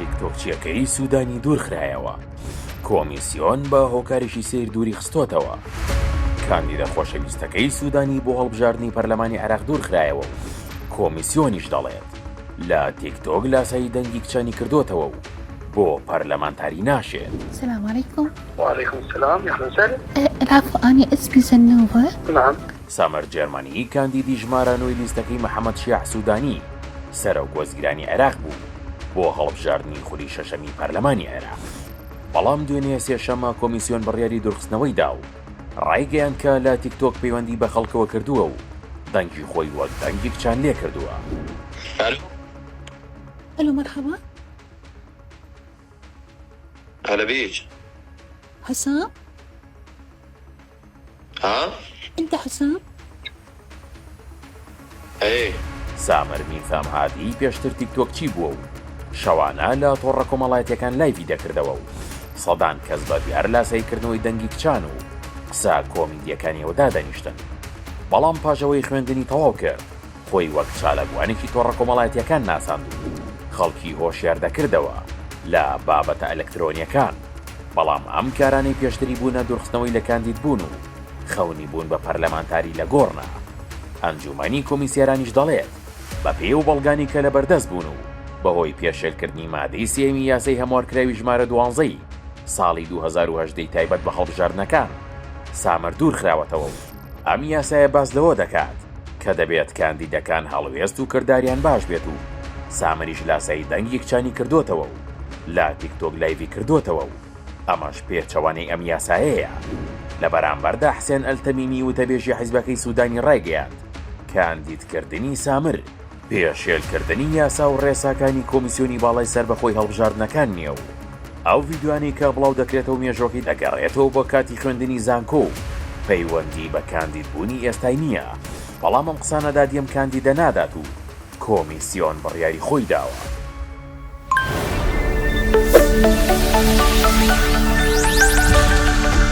تیکتۆکچیەکەی سوودانی دوورخرایەوە. کۆمیسیۆن بە هۆکارێکی سیر دووری خستۆتەوە. کاندیدە خۆشەویستەکەی سوودانی بۆ هەڵبژاردننی پەرلەمانی عێراق دوورخرایەوە و کۆمیسیۆنیش دەڵێت لە تیکتۆک لاسایی دەنگی کچانی کردوتەوە و بۆ پەرلەمانتاری ناشێت. السلام عليكم. وعليكم السلام، يا أهلا وسهلا. العفو، أنا اسمي زنوبة. نعم. سامر جێرمانی کاندیدی ژمارە 9 لیستەکەی محەممەد شیع سوودانی سەرە و گۆزگرانی عێراق بوو بۆ هەڵبژاردننی خولی شەشەمی پەرلەمانی عێراق. بەڵام دوێنێ سێشەمە کۆمیسیۆن بڕیاری دوورخستنەوەی دا و ڕایگەیان کە لە تیکتۆک پەیوەندی بە خەڵکەوە کردووە و دەنگی خۆی وەک دەنگی کچان لێ کردووە. ألو، مرحبا. هلا بيك. حسام؟ ها؟ أنت حسام؟ ايه. سامر میفام هادی پێشتر تیکتۆک چی بووە و شەوانە لە تۆڕە کۆمەڵایەتیەکان لایڤی دەکردەوە و سەدان کەس بە دیار لاسایکردنەوەی دەنگی کچان و قسە کۆمیدیەکانیەوە دادەنیشتن. بەڵام پاژەوەی خوێندنی تەواو کرد خۆی وەک چالەبوانێکی تۆڕە کۆمەڵایەتیەکان ناساند و خەڵکی هۆشیار دەکردەوە لە بابەتە ئەلەکترۆنیەکان. بەڵام ئەم کارانەی پێشتری بوونە دوورخستنەوەی لە کاندید بوون و خەونی بوون بە پەرلەمانتاری لە گۆڕنا. ئەنجومەنی کۆمیسیارانیش دەڵێت بە پێ و بەڵگانی کە لە بەردەست بوون و بەهۆی پێشێلکردنی مادەی سێمی یاسای هەموارکراوی ژمارە 12 ساڵی 2010 تایبەت بە هەڵبژاردنەکان سامر دوور خراوەتەوە و ئەم یاسایە باز لەوە دەکات کە دەبێت کاندیدەکان هەڵوێست و کرداریان باش بێت و سامریش لاسایی دەنگی کچانی کردوتەوە و لا تیکتۆک لایڤی کردوتەوە و ئەمەش پێچەوانەی ئەم یاسایەیە. لە بەرامبەردا حسێن ئەلتەمیمی وتەبێژی حیزبەکەی سوودانی ڕایگەیاند کاندیدکردنی سامر پێشێلکردنی یاسا و ڕێساکانی کۆمیسیۆنی باڵای سەر بەخۆی هەڵبژاردنەکان نییە و ئەو ڤیددیوانی کە بڵاو دەکرێتەوە مێژۆکی دەگەڕێتەوە بۆ کاتی خوێندنی زانکۆ و پەیوەندی بە کاندیدبوونی ئێستای نییە. بەڵام ئەم قسانەدا دێم کاندیدە نادات و کۆمیسیۆن بڕیاری خۆی داوە.